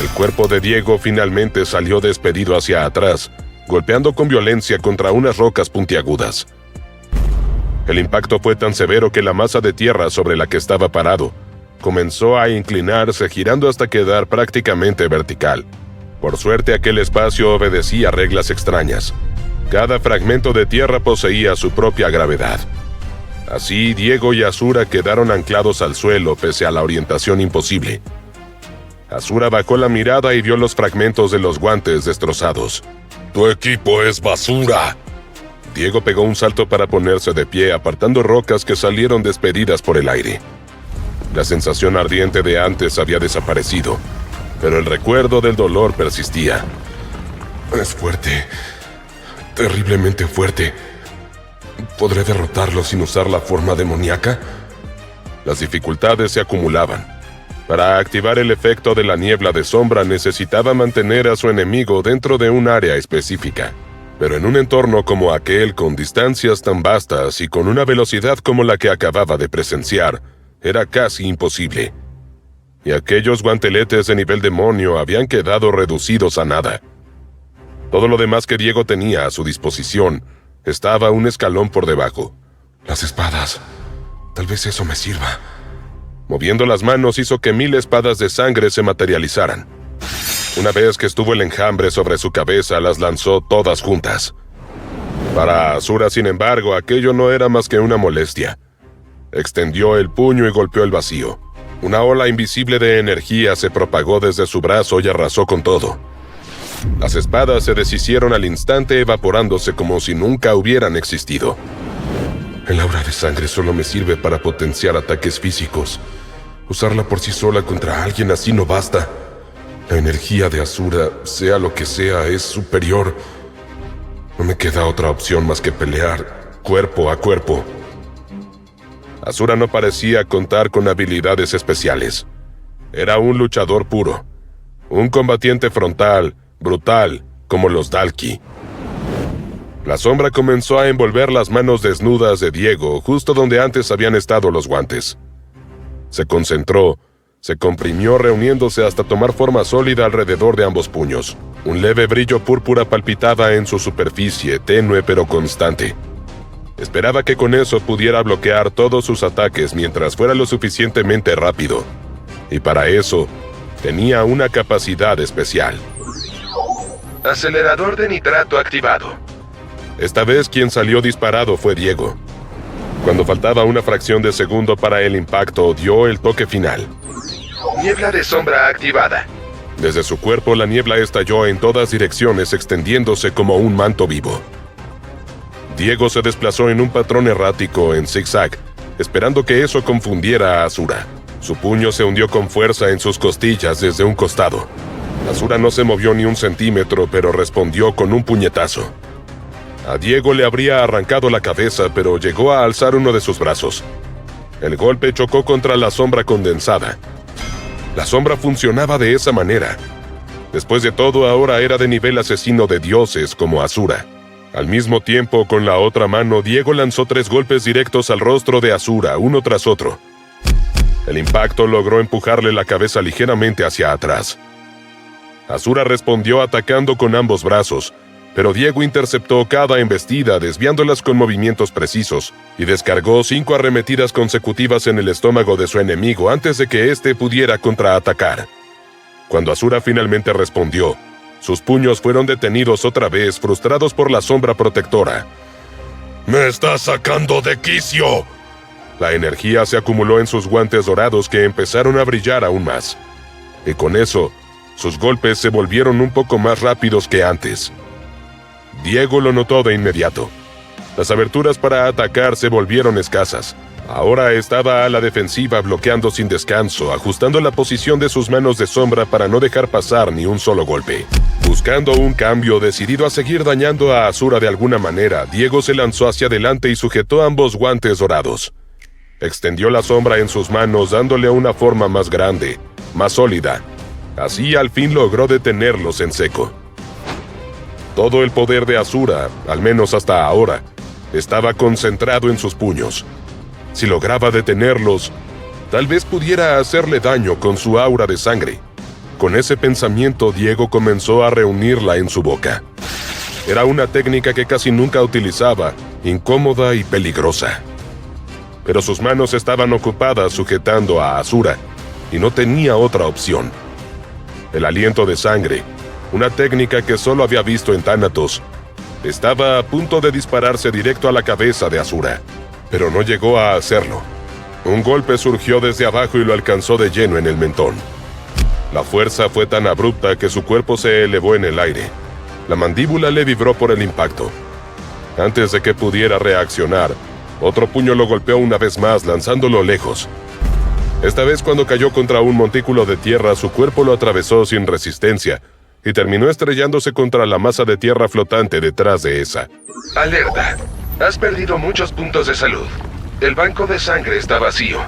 El cuerpo de Diego finalmente salió despedido hacia atrás, golpeando con violencia contra unas rocas puntiagudas. El impacto fue tan severo que la masa de tierra sobre la que estaba parado comenzó a inclinarse, girando hasta quedar prácticamente vertical. Por suerte, aquel espacio obedecía reglas extrañas. Cada fragmento de tierra poseía su propia gravedad. Así, Diego y Azura quedaron anclados al suelo pese a la orientación imposible. Azura bajó la mirada y vio los fragmentos de los guantes destrozados. ¡Tu equipo es basura! Diego pegó un salto para ponerse de pie, apartando rocas que salieron despedidas por el aire. La sensación ardiente de antes había desaparecido, pero el recuerdo del dolor persistía. Es fuerte. Terriblemente fuerte. ¿Podré derrotarlo sin usar la forma demoníaca? Las dificultades se acumulaban. Para activar el efecto de la niebla de sombra necesitaba mantener a su enemigo dentro de un área específica. Pero en un entorno como aquel, con distancias tan vastas y con una velocidad como la que acababa de presenciar, era casi imposible. Y aquellos guanteletes de nivel demonio habían quedado reducidos a nada. Todo lo demás que Diego tenía a su disposición estaba un escalón por debajo. Las espadas. Tal vez eso me sirva. Moviendo las manos hizo que 1000 espadas de sangre se materializaran. Una vez que estuvo el enjambre sobre su cabeza, las lanzó todas juntas. Para Azura, sin embargo, aquello no era más que una molestia. Extendió el puño y golpeó el vacío. Una ola invisible de energía se propagó desde su brazo y arrasó con todo. Las espadas se deshicieron al instante, evaporándose como si nunca hubieran existido. El aura de sangre solo me sirve para potenciar ataques físicos. Usarla por sí sola contra alguien así no basta. La energía de Azura, sea lo que sea, es superior. No me queda otra opción más que pelear, cuerpo a cuerpo. Azura no parecía contar con habilidades especiales. Era un luchador puro. Un combatiente frontal, brutal, como los Dalki. La sombra comenzó a envolver las manos desnudas de Diego, justo donde antes habían estado los guantes. Se concentró, se comprimió reuniéndose hasta tomar forma sólida alrededor de ambos puños. Un leve brillo púrpura palpitaba en su superficie, tenue pero constante. Esperaba que con eso pudiera bloquear todos sus ataques mientras fuera lo suficientemente rápido. Y para eso, tenía una capacidad especial. Acelerador de nitrato activado. Esta vez quien salió disparado fue Diego. Cuando faltaba una fracción de segundo para el impacto, dio el toque final. Niebla de sombra activada. Desde su cuerpo la niebla estalló en todas direcciones, extendiéndose como un manto vivo. Diego se desplazó en un patrón errático en zigzag, esperando que eso confundiera a Azura. Su puño se hundió con fuerza en sus costillas desde un costado. Azura no se movió ni un centímetro, pero respondió con un puñetazo. A Diego le habría arrancado la cabeza, pero llegó a alzar uno de sus brazos. El golpe chocó contra la sombra condensada. La sombra funcionaba de esa manera. Después de todo, ahora era de nivel asesino de dioses como Azura. Al mismo tiempo, con la otra mano, Diego lanzó 3 golpes directos al rostro de Azura, uno tras otro. El impacto logró empujarle la cabeza ligeramente hacia atrás. Azura respondió atacando con ambos brazos, pero Diego interceptó cada embestida, desviándolas con movimientos precisos, y descargó 5 arremetidas consecutivas en el estómago de su enemigo antes de que éste pudiera contraatacar. Cuando Azura finalmente respondió, sus puños fueron detenidos otra vez, frustrados por la sombra protectora. ¡Me estás sacando de quicio! La energía se acumuló en sus guantes dorados que empezaron a brillar aún más. Y con eso, sus golpes se volvieron un poco más rápidos que antes. Diego lo notó de inmediato. Las aberturas para atacar se volvieron escasas. Ahora estaba a la defensiva, bloqueando sin descanso, ajustando la posición de sus manos de sombra para no dejar pasar ni un solo golpe. Buscando un cambio, decidido a seguir dañando a Asura de alguna manera, Diego se lanzó hacia adelante y sujetó ambos guantes dorados. Extendió la sombra en sus manos, dándole una forma más grande, más sólida. Así al fin logró detenerlos en seco. Todo el poder de Asura, al menos hasta ahora, estaba concentrado en sus puños. Si lograba detenerlos, tal vez pudiera hacerle daño con su aura de sangre. Con ese pensamiento, Diego comenzó a reunirla en su boca. Era una técnica que casi nunca utilizaba, incómoda y peligrosa. Pero sus manos estaban ocupadas sujetando a Asura, y no tenía otra opción. El aliento de sangre, una técnica que solo había visto en Thanatos, estaba a punto de dispararse directo a la cabeza de Asura, pero no llegó a hacerlo. Un golpe surgió desde abajo y lo alcanzó de lleno en el mentón. La fuerza fue tan abrupta que su cuerpo se elevó en el aire. La mandíbula le vibró por el impacto. Antes de que pudiera reaccionar, otro puño lo golpeó una vez más, lanzándolo lejos. Esta vez, cuando cayó contra un montículo de tierra, su cuerpo lo atravesó sin resistencia y terminó estrellándose contra la masa de tierra flotante detrás de esa. Alerta. Has perdido muchos puntos de salud. El banco de sangre está vacío.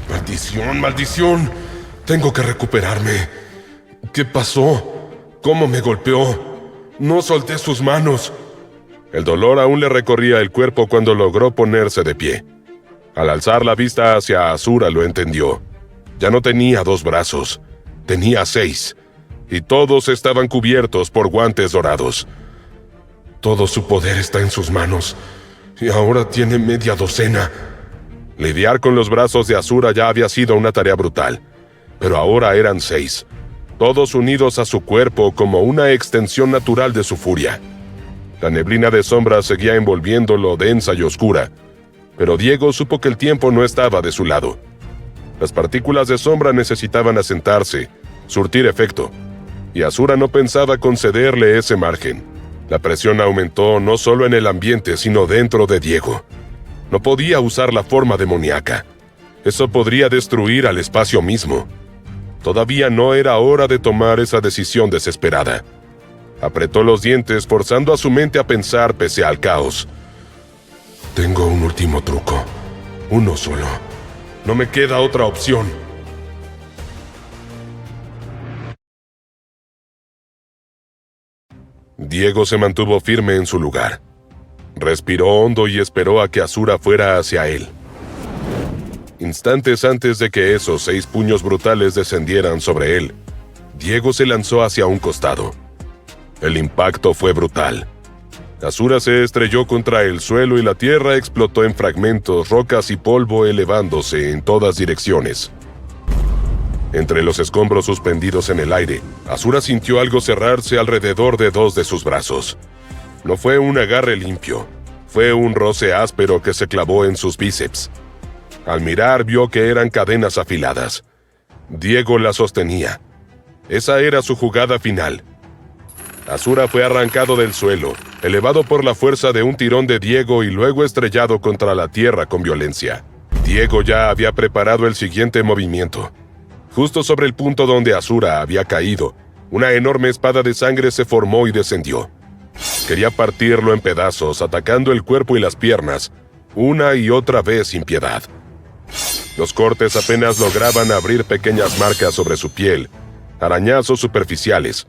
¡Maldición, maldición! Tengo que recuperarme. ¿Qué pasó? ¿Cómo me golpeó? No solté sus manos. El dolor aún le recorría el cuerpo cuando logró ponerse de pie. Al alzar la vista hacia Asura lo entendió. Ya no tenía 2 brazos, tenía 6, y todos estaban cubiertos por guantes dorados. Todo su poder está en sus manos, y ahora tiene media docena. Lidiar con los brazos de Asura ya había sido una tarea brutal, pero ahora eran 6, todos unidos a su cuerpo como una extensión natural de su furia. La neblina de sombra seguía envolviéndolo, densa y oscura, pero Diego supo que el tiempo no estaba de su lado. Las partículas de sombra necesitaban asentarse, surtir efecto, y Asura no pensaba concederle ese margen. La presión aumentó no solo en el ambiente, sino dentro de Diego. No podía usar la forma demoníaca. Eso podría destruir al espacio mismo. Todavía no era hora de tomar esa decisión desesperada. Apretó los dientes, forzando a su mente a pensar pese al caos. Tengo un último truco. Uno solo. No me queda otra opción. Diego se mantuvo firme en su lugar. Respiró hondo y esperó a que Asura fuera hacia él. Instantes antes de que esos 6 puños brutales descendieran sobre él, Diego se lanzó hacia un costado. El impacto fue brutal. Asura se estrelló contra el suelo y la tierra explotó en fragmentos, rocas y polvo elevándose en todas direcciones. Entre los escombros suspendidos en el aire, Asura sintió algo cerrarse alrededor de 2 de sus brazos. No fue un agarre limpio, fue un roce áspero que se clavó en sus bíceps. Al mirar vio que eran cadenas afiladas. Diego las sostenía. Esa era su jugada final. Asura fue arrancado del suelo, elevado por la fuerza de un tirón de Diego y luego estrellado contra la tierra con violencia. Diego ya había preparado el siguiente movimiento. Justo sobre el punto donde Asura había caído, una enorme espada de sangre se formó y descendió. Quería partirlo en pedazos, atacando el cuerpo y las piernas, una y otra vez sin piedad. Los cortes apenas lograban abrir pequeñas marcas sobre su piel, arañazos superficiales,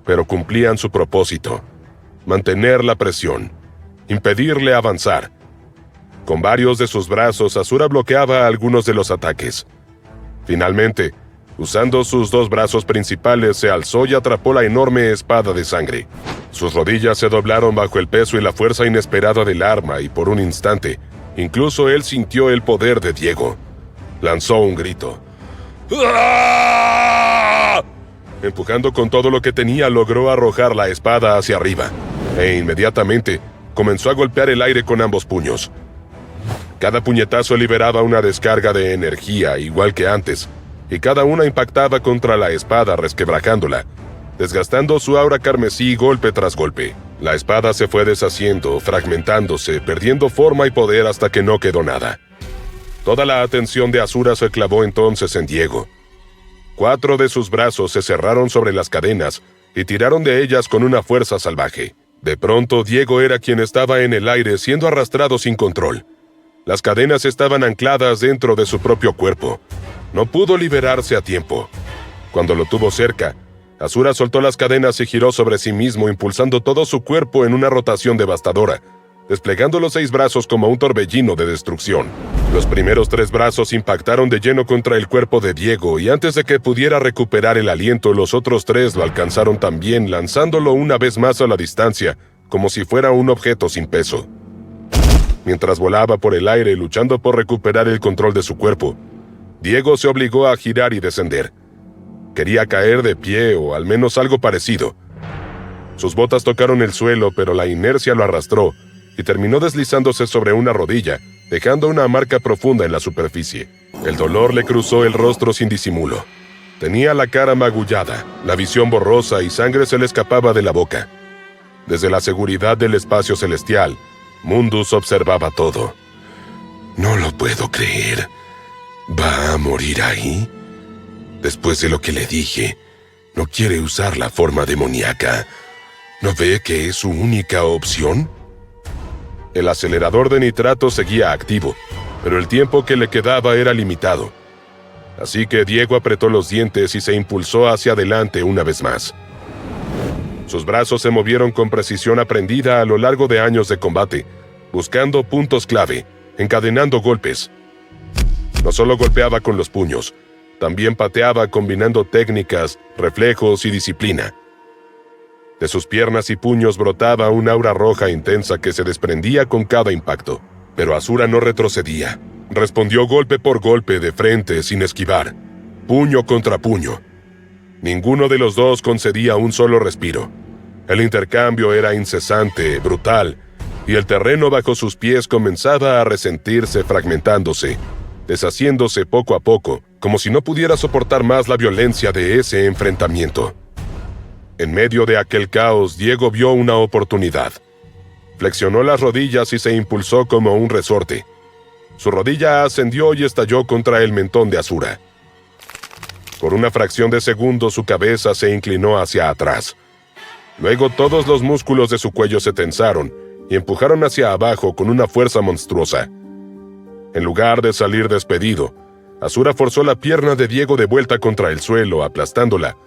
pero cumplían su propósito: mantener la presión, impedirle avanzar. Con varios de sus brazos, Asura bloqueaba algunos de los ataques. Finalmente, usando sus 2 brazos principales, se alzó y atrapó la enorme espada de sangre. Sus rodillas se doblaron bajo el peso y la fuerza inesperada del arma, y por un instante, incluso él sintió el poder de Diego. Lanzó un grito. ¡Ah! Empujando con todo lo que tenía, logró arrojar la espada hacia arriba, e inmediatamente comenzó a golpear el aire con ambos puños. Cada puñetazo liberaba una descarga de energía, igual que antes, y cada una impactaba contra la espada, resquebrajándola, desgastando su aura carmesí golpe tras golpe. La espada se fue deshaciendo, fragmentándose, perdiendo forma y poder hasta que no quedó nada. Toda la atención de Asura se clavó entonces en Diego. 4 de sus brazos se cerraron sobre las cadenas y tiraron de ellas con una fuerza salvaje. De pronto, Diego era quien estaba en el aire siendo arrastrado sin control. Las cadenas estaban ancladas dentro de su propio cuerpo. No pudo liberarse a tiempo. Cuando lo tuvo cerca, Asura soltó las cadenas y giró sobre sí mismo, impulsando todo su cuerpo en una rotación devastadora, desplegando los 6 brazos como un torbellino de destrucción. Los primeros 3 brazos impactaron de lleno contra el cuerpo de Diego, y antes de que pudiera recuperar el aliento, los otros 3 lo alcanzaron también, lanzándolo una vez más a la distancia, como si fuera un objeto sin peso. Mientras volaba por el aire luchando por recuperar el control de su cuerpo, Diego se obligó a girar y descender. Quería caer de pie o al menos algo parecido. Sus botas tocaron el suelo, pero la inercia lo arrastró y terminó deslizándose sobre una rodilla, dejando una marca profunda en la superficie. El dolor le cruzó el rostro sin disimulo. Tenía la cara magullada, la visión borrosa y sangre se le escapaba de la boca. Desde la seguridad del espacio celestial, Mundus observaba todo. No lo puedo creer. ¿Va a morir ahí? Después de lo que le dije, no quiere usar la forma demoníaca. ¿No ve que es su única opción? El acelerador de nitrato seguía activo, pero el tiempo que le quedaba era limitado. Así que Diego apretó los dientes y se impulsó hacia adelante una vez más. Sus brazos se movieron con precisión aprendida a lo largo de años de combate, buscando puntos clave, encadenando golpes. No solo golpeaba con los puños, también pateaba combinando técnicas, reflejos y disciplina. De sus piernas y puños brotaba un aura roja intensa que se desprendía con cada impacto. Pero Asura no retrocedía. Respondió golpe por golpe de frente sin esquivar, puño contra puño. Ninguno de los dos concedía un solo respiro. El intercambio era incesante, brutal, y el terreno bajo sus pies comenzaba a resentirse, fragmentándose, deshaciéndose poco a poco, como si no pudiera soportar más la violencia de ese enfrentamiento. En medio de aquel caos, Diego vio una oportunidad. Flexionó las rodillas y se impulsó como un resorte. Su rodilla ascendió y estalló contra el mentón de Asura. Por una fracción de segundo, su cabeza se inclinó hacia atrás. Luego todos los músculos de su cuello se tensaron y empujaron hacia abajo con una fuerza monstruosa. En lugar de salir despedido, Asura forzó la pierna de Diego de vuelta contra el suelo, aplastándola,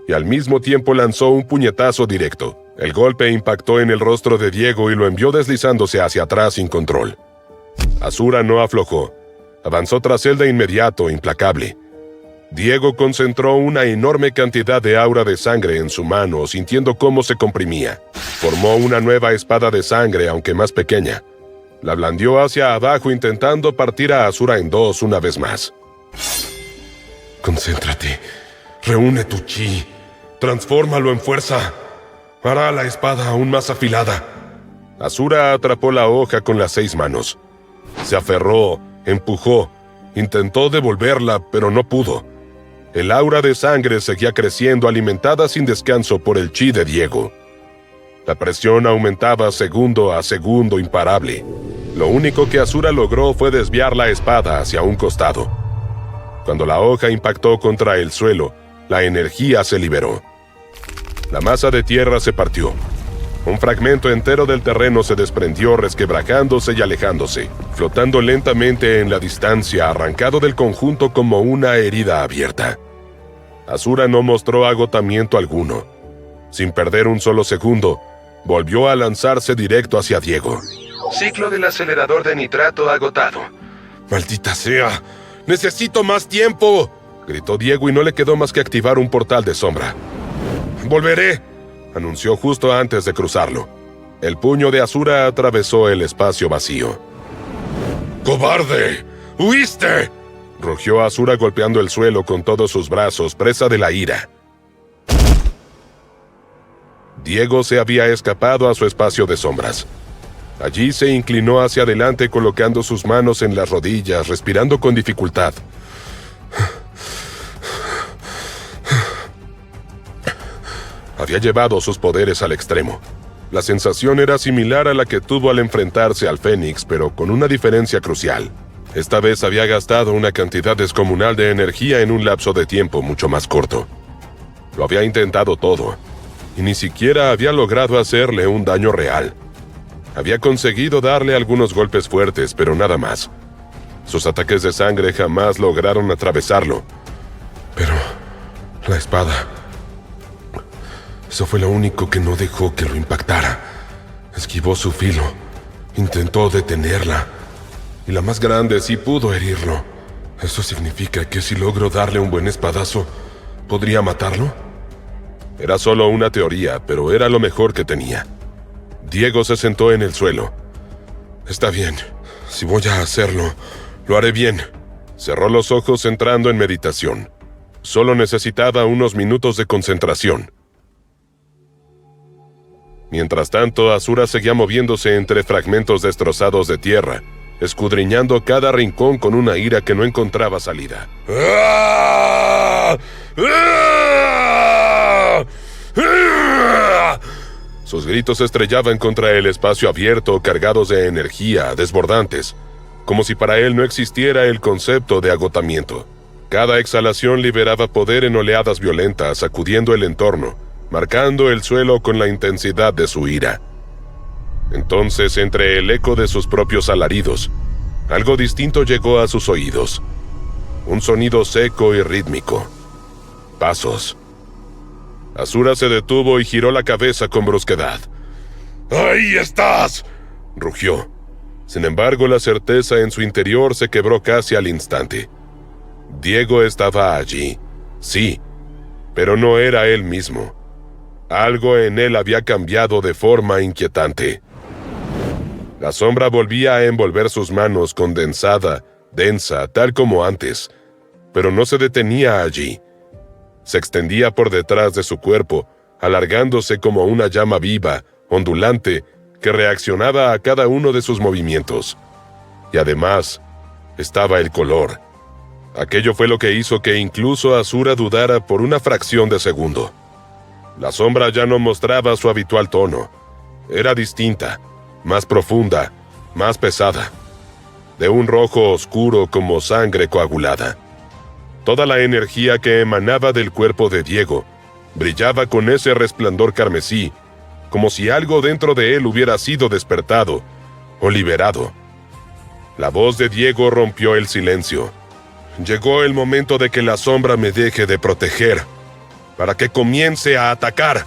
y al mismo tiempo lanzó un puñetazo directo. El golpe impactó en el rostro de Diego y lo envió deslizándose hacia atrás sin control. Asura no aflojó. Avanzó tras él de inmediato, implacable. Diego concentró una enorme cantidad de aura de sangre en su mano, sintiendo cómo se comprimía. Formó una nueva espada de sangre, aunque más pequeña. La blandió hacia abajo, intentando partir a Asura en 2 una vez más. Concéntrate. Reúne tu chi. Transfórmalo en fuerza. Hará la espada aún más afilada. Asura atrapó la hoja con las 6 manos. Se aferró, empujó, intentó devolverla, pero no pudo. El aura de sangre seguía creciendo, alimentada sin descanso por el chi de Diego. La presión aumentaba segundo a segundo, imparable. Lo único que Asura logró fue desviar la espada hacia un costado. Cuando la hoja impactó contra el suelo, la energía se liberó. La masa de tierra se partió. Un fragmento entero del terreno se desprendió, resquebrajándose y alejándose, flotando lentamente en la distancia, arrancado del conjunto como una herida abierta. Asura no mostró agotamiento alguno. Sin perder un solo segundo, volvió a lanzarse directo hacia Diego. Ciclo del acelerador de nitrato agotado. ¡Maldita sea! ¡Necesito más tiempo!, gritó Diego y no le quedó más que activar un portal de sombra. ¡Volveré!, anunció justo antes de cruzarlo. El puño de Asura atravesó el espacio vacío. ¡Cobarde! ¡Huiste!, rugió Asura golpeando el suelo con todos sus brazos, presa de la ira. Diego se había escapado a su espacio de sombras. Allí se inclinó hacia adelante colocando sus manos en las rodillas, respirando con dificultad. Había llevado sus poderes al extremo. La sensación era similar a la que tuvo al enfrentarse al Fénix, pero con una diferencia crucial. Esta vez había gastado una cantidad descomunal de energía en un lapso de tiempo mucho más corto. Lo había intentado todo, y ni siquiera había logrado hacerle un daño real. Había conseguido darle algunos golpes fuertes, pero nada más. Sus ataques de sangre jamás lograron atravesarlo. Pero la espada... eso fue lo único que no dejó que lo impactara. Esquivó su filo, intentó detenerla, y la más grande sí pudo herirlo. ¿Eso significa que si logro darle un buen espadazo, podría matarlo? Era solo una teoría, pero era lo mejor que tenía. Diego se sentó en el suelo. Está bien, si voy a hacerlo, lo haré bien. Cerró los ojos entrando en meditación. Solo necesitaba unos minutos de concentración. Mientras tanto, Asura seguía moviéndose entre fragmentos destrozados de tierra, escudriñando cada rincón con una ira que no encontraba salida. Sus gritos se estrellaban contra el espacio abierto, cargados de energía, desbordantes, como si para él no existiera el concepto de agotamiento. Cada exhalación liberaba poder en oleadas violentas, sacudiendo el entorno, marcando el suelo con la intensidad de su ira. Entonces, entre el eco de sus propios alaridos, algo distinto llegó a sus oídos. Un sonido seco y rítmico. Pasos. Asura se detuvo y giró la cabeza con brusquedad. ¡Ahí estás!, rugió. Sin embargo, la certeza en su interior se quebró casi al instante. Diego estaba allí, sí, pero no era él mismo. Algo en él había cambiado de forma inquietante. La sombra volvía a envolver sus manos condensada, densa, tal como antes, pero no se detenía allí. Se extendía por detrás de su cuerpo, alargándose como una llama viva, ondulante, que reaccionaba a cada uno de sus movimientos. Y además, estaba el color. Aquello fue lo que hizo que incluso Asura dudara por una fracción de segundo. La sombra ya no mostraba su habitual tono. Era distinta, más profunda, más pesada, de un rojo oscuro como sangre coagulada. Toda la energía que emanaba del cuerpo de Diego brillaba con ese resplandor carmesí, como si algo dentro de él hubiera sido despertado o liberado. La voz de Diego rompió el silencio. Llegó el momento de que la sombra me deje de proteger, para que comience a atacar.